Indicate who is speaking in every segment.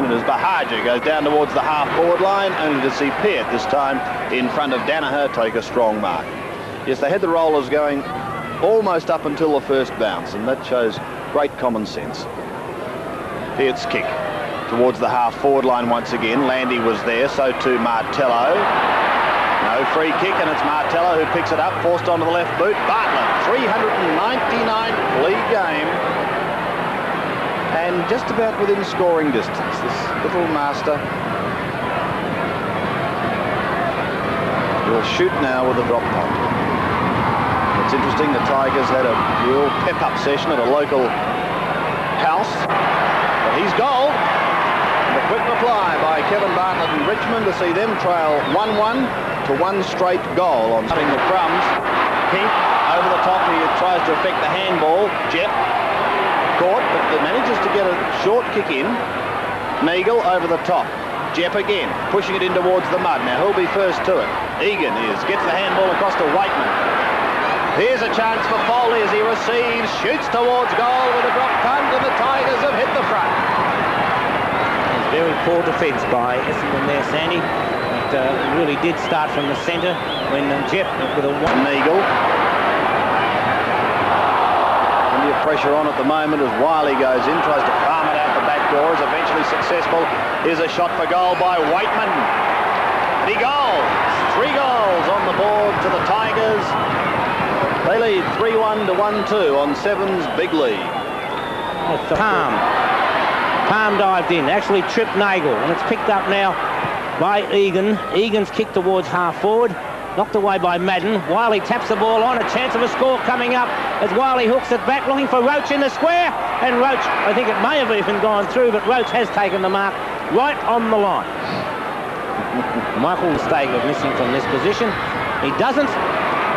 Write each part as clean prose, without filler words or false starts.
Speaker 1: Richmond as Bahaja goes down towards the half-forward line, only to see Peart this time in front of Danaher take a strong mark. Yes, they had the rollers going almost up until the first bounce, and that shows great common sense. Peart's kick towards the half-forward line once again. Landy was there, so too Martello. No free kick, and it's Martello who picks it up, forced onto the left boot. Bartlett, 399 league game, and just about within scoring distance. This little master will shoot now with a drop punt. It's interesting, the Tigers had a real pep-up session at a local house, but he's goal. The quick reply by Kevin Bartlett and Richmond to see them trail 1-1 to one straight goal on cutting the crumbs. Keane over the top, he tries to affect the handball. Jeff caught, but manages to get a short kick in. Nagel over the top. Jeff again, pushing it in towards the mud. Now who'll be first to it? Egan gets the handball across to Weightman. Here's a chance for Foley as he receives, shoots towards goal with a drop punt, and the Tigers have hit the front.
Speaker 2: Very poor defence by Essendon there, Sandy. It really did start from the centre when Jeff with a one.
Speaker 1: Nagel. Plenty of pressure on at the moment as Wiley goes in, tries to palm it out the back door, is eventually successful. Here's a shot for goal by Weightman. He goals. 3 goals on the board to the Tigers. They lead 3-1 to 1-2 on Seven's big lead.
Speaker 2: Palm dived in, actually tripped Nagel, and it's picked up now by Egan. Egan's kick towards half-forward, knocked away by Madden. Wiley taps the ball on, a chance of a score coming up as Wiley hooks it back, looking for Roach in the square, and Roach, I think it may have even gone through, but Roach has taken the mark right on the line. Michael mistake of missing from this position. He doesn't.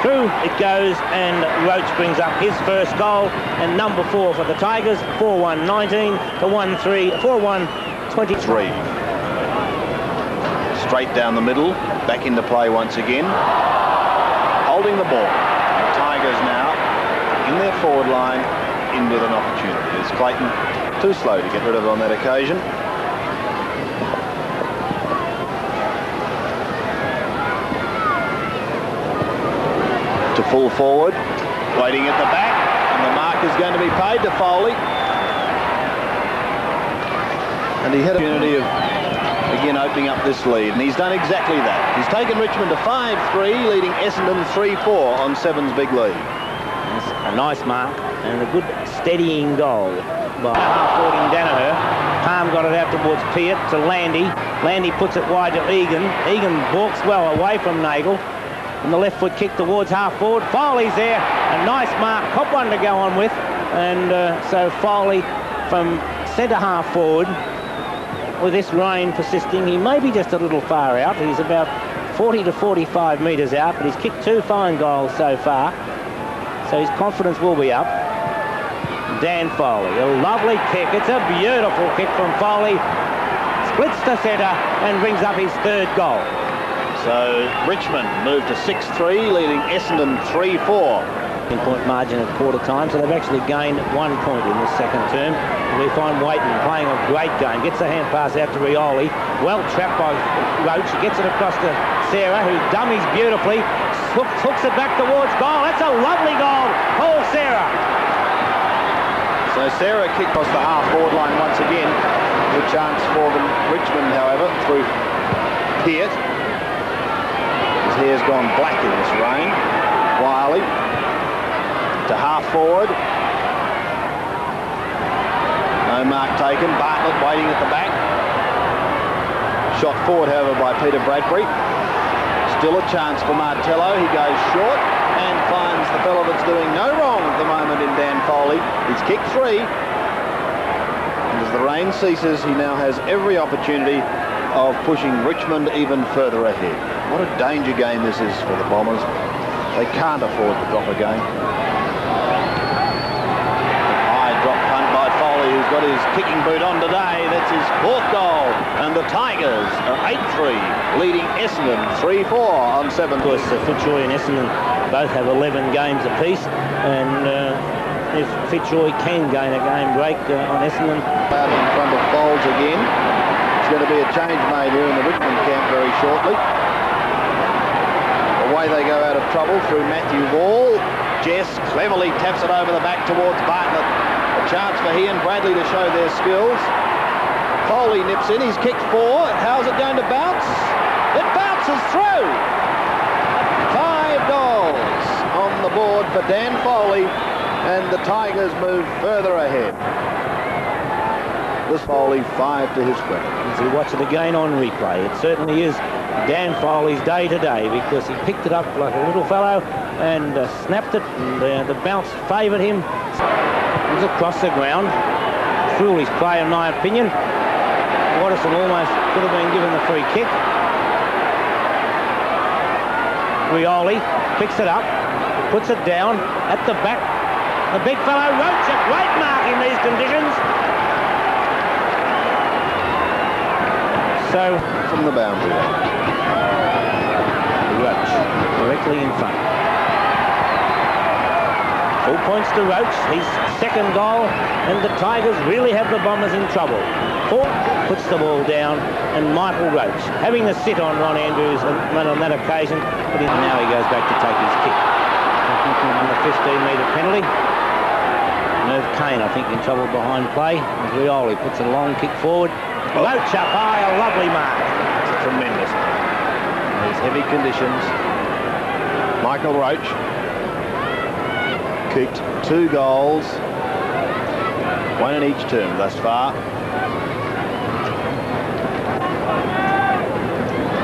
Speaker 2: Through it goes, and Roach brings up his first goal, and number 4 for the Tigers, 4-1-19 to 4-1-23.
Speaker 1: Straight down the middle, back into play once again. Holding the ball. The Tigers now in their forward line, in with an opportunity. It's Clayton too slow to get rid of it on that occasion. To full forward, waiting at the back, and the mark is going to be paid to Foley. And he had an opportunity of again opening up this lead, and he's done exactly that. He's taken Richmond to 5-3, leading Essendon 3-4 on Seven's big lead.
Speaker 2: That's a nice mark and a good steadying goal by half-forward in Danaher. Palm got it out towards Peart to Landy. Landy puts it wide to Egan. Egan walks well away from Nagel. And the left foot kick towards half-forward. Foley's there. A nice mark. Top one to go on with. And so Foley from centre half-forward. With this rain persisting, he may be just a little far out. He's about 40 to 45 metres out, but he's kicked 2 fine goals so far. So his confidence will be up. Dan Foley, a lovely kick. It's a beautiful kick from Foley. Splits to centre and brings up his 3rd goal.
Speaker 1: So Richmond moved to 6-3, leading Essendon 3-4.
Speaker 2: Point margin at quarter time, so they've actually gained 1 point in this second term. We find Weightman playing a great game, gets the hand pass out to Rioli, well trapped by Roach, gets it across to Sarah, who dummies beautifully, hooks it back towards goal. That's a lovely goal, Paul Sarah.
Speaker 1: So Sarah kicked across the half-forward line once again. Good chance for them. Richmond, however, through Peart. His hair's gone black in this rain. Wiley to half-forward. No mark taken. Bartlett waiting at the back. Shot forward, however, by Peter Bradbury. Still a chance for Martello. He goes short and finds the fellow that's doing no wrong at the moment in Dan Foley. He's kicked 3. And as the rain ceases, he now has every opportunity of pushing Richmond even further ahead. What a danger game this is for the Bombers. They can't afford to drop a game. High drop punt by Foley, who's got his kicking boot on today. That's his 4th goal. And the Tigers are 8-3, leading Essendon 3-4 on 7.
Speaker 2: Of course, Fitzroy and Essendon both have 11 games apiece. And if Fitzroy can gain a game break on Essendon.
Speaker 1: Out in front of Bowles again. going to be a change made here in the Richmond camp very shortly. Away they go out of trouble through Matthew Wall. Jess cleverly taps it over the back towards Bartlett. A chance for he and Bradley to show their skills. Foley nips in, he's kicked 4. How's it going to bounce? It bounces through! 5 goals on the board for Dan Foley, and the Tigers move further ahead. This Foley 5 to his credit.
Speaker 2: As we watch it again on replay, it certainly is Dan Foley's day today, because he picked it up like a little fellow and snapped it, and the bounce favoured him. It was across the ground. Foolish play in my opinion. Watterson almost could have been given the free kick. Rioli picks it up, puts it down at the back. The big fellow Roach, a great mark in these conditions. So
Speaker 1: from the boundary.
Speaker 2: Roach directly in front. Full points to Roach, his second goal, and the Tigers really have the Bombers in trouble. Ford puts the ball down, and Michael Roach having the sit on Ron Andrews on that occasion, but now he goes back to take his kick. On the 15-metre penalty. Mervyn Keane, I think, in trouble behind play. As Rioli puts a long kick forward. Roach up high, a lovely mark.
Speaker 1: It's a tremendous mark. These heavy conditions. Michael Roach kicked 2 goals, 1 in each term thus far.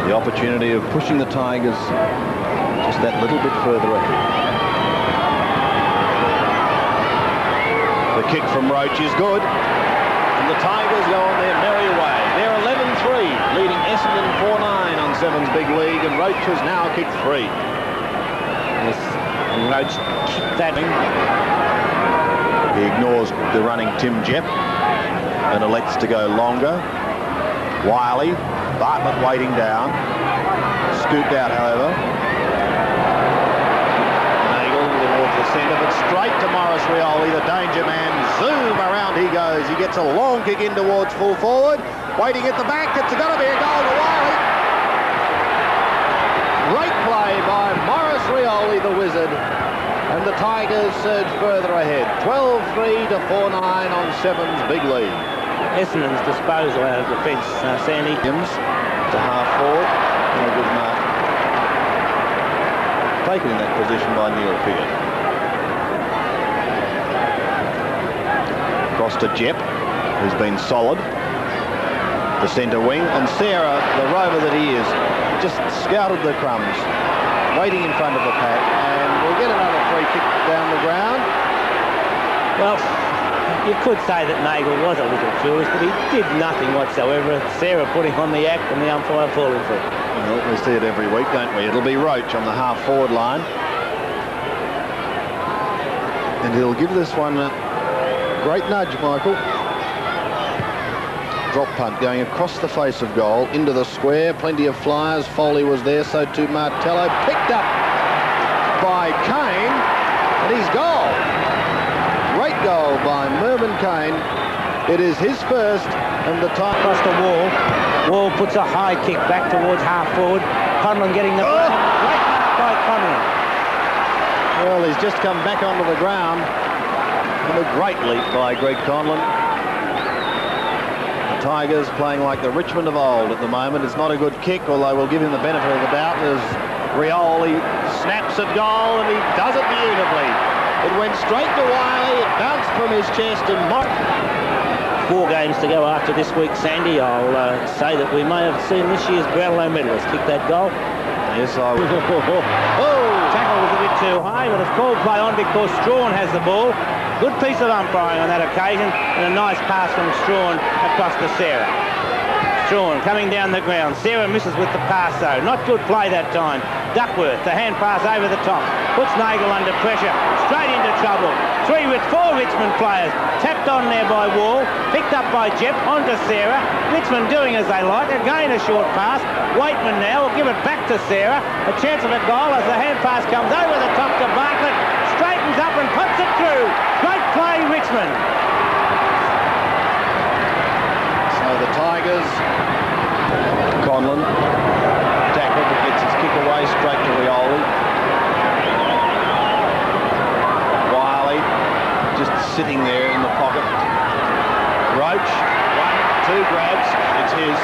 Speaker 1: The opportunity of pushing the Tigers just that little bit further ahead. The kick from Roach is good, and the Tigers go on their merry way. They're 11-3, leading Essendon 4-9 on Seven's Big League, and Roach has now kicked 3.
Speaker 2: Yes, and Roach kicked that in.
Speaker 1: He ignores the running Tim Jepp and elects to go longer. Wiley, Bartlett waiting down. Scooped out, however. Towards the centre, but straight to Maurice Rioli, the danger man. Zoom, around he goes. He gets a long kick in towards full forward. Waiting at the back, it's got to be a goal to Wiley. Great play by Maurice Rioli, the wizard. And the Tigers surge further ahead. 12-3 to 4-9 on Seven's Big League.
Speaker 2: Essendon's disposal out of defence, Sandy.
Speaker 1: Gims to half forward. And a good mark. Taken in that position by Neil Peart. Across to Jepp, who's been solid. The centre wing, and Sarah, the rover that he is, just scouted the crumbs, waiting in front of the pack, and we'll get another free kick down the ground.
Speaker 2: Well, you could say that Nagel was a little foolish, but he did nothing whatsoever. Sarah putting on the act and the umpire falling for it.
Speaker 1: Well, we see it every week, don't we? It'll be Roach on the half-forward line. And he'll give this one a great nudge, Michael. Drop punt going across the face of goal, into the square. Plenty of flyers. Foley was there, so too Martello. Picked up by Keane, and he's goal. Great goal by Mervyn Keane. It is his first, and the time
Speaker 2: across the wall. Wall puts a high kick back towards half forward. Conlon getting the great mark by Conlon.
Speaker 1: Well, he's just come back onto the ground, and a great leap by Greg Conlon. The Tigers playing like the Richmond of old at the moment. It's not a good kick, although we'll give him the benefit of the doubt as Rioli snaps at goal, and he does it beautifully. It went straight to Wiley, it bounced from his chest, and
Speaker 2: 4 games to go after this week, Sandy. I'll say that we may have seen this year's Brownlow medalist kick that goal.
Speaker 1: Yes, I will.
Speaker 2: Tackle was a bit too high, but it's called play on because Strawn has the ball. Good piece of umpiring on that occasion, and a nice pass from Strawn across to Sarah. Strawn coming down the ground. Sarah misses with the pass, though. Not good play that time. Duckworth, the hand pass over the top. Puts Nagel under pressure. Straight into trouble. 4 Richmond players. Tapped on there by Wall. Picked up by Jepp. Onto Sarah. Richmond doing as they like. Again a short pass. Weightman now will give it back to Sarah. A chance of a goal as the hand pass comes over the top to Bartlett. Straightens up and puts it through. Great play, Richmond.
Speaker 1: So the Tigers Conlon. Tackle, but gets his kick away straight to Rioli. Wiley just sitting there in the pocket. Roach, 1, 2 grabs, it's his.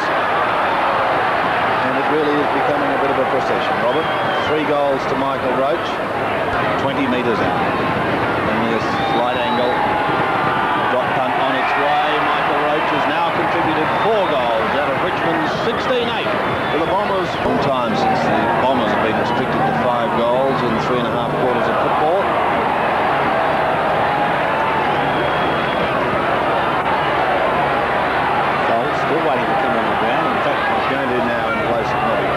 Speaker 1: And it really is becoming a bit of a procession, Robert. 3 goals to Michael Roach, 20 metres out. And this slight angle, drop punt on its way. Michael Roach has now contributed 4 goals out of Richmond's 16-8 for the Bombers. Long time since the Bombers have been restricted to 5 goals in 3.5 quarters of football.
Speaker 2: Still waiting to come on the ground. In fact,
Speaker 1: He's going to now in place of Nobby.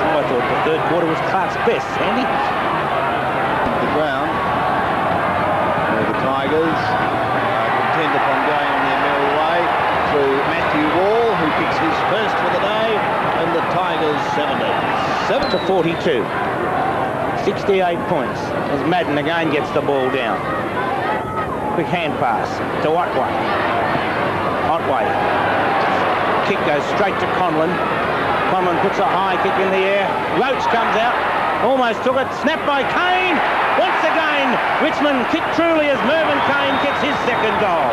Speaker 2: I thought the third quarter was Clark's best, Andy.
Speaker 1: The ground where the Tigers contend upon going on their merry way through Matthew Wall, who kicks his first for the day, and the Tigers 7
Speaker 2: to 42. 68 points as Madden again gets the ball down. Quick hand pass to Otway. Otway. Kick goes straight to Conlon. Conlon puts a high kick in the air. Roach comes out. Almost took it. Snapped by Keane. Once again, Richmond kick truly as Mervyn Keane kicks his second goal.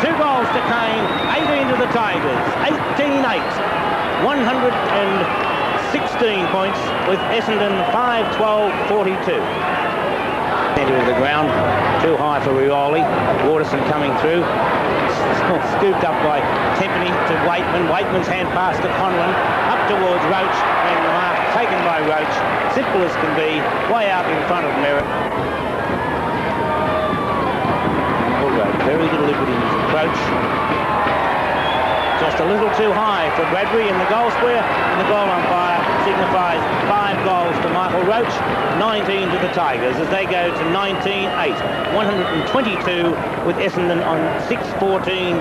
Speaker 2: 2 goals to Keane. 18 to the Tigers. 18-8. 116 points with Essendon 5-12-42. Centre of the ground, too high for Rioli. Waterson coming through, scooped up by Tempany to Weightman. Weightman's hand pass to Conlon, up towards Roach, and the mark taken by Roach. Simple as can be, way out in front of Mervyn. Very little liberty in his approach. Just a little too high for Bradbury in the goal square, and the goal umpire signifies 5 goals to Michael Roach, 19 to the Tigers as they go to 19-8, 122 with Essendon on 6-14.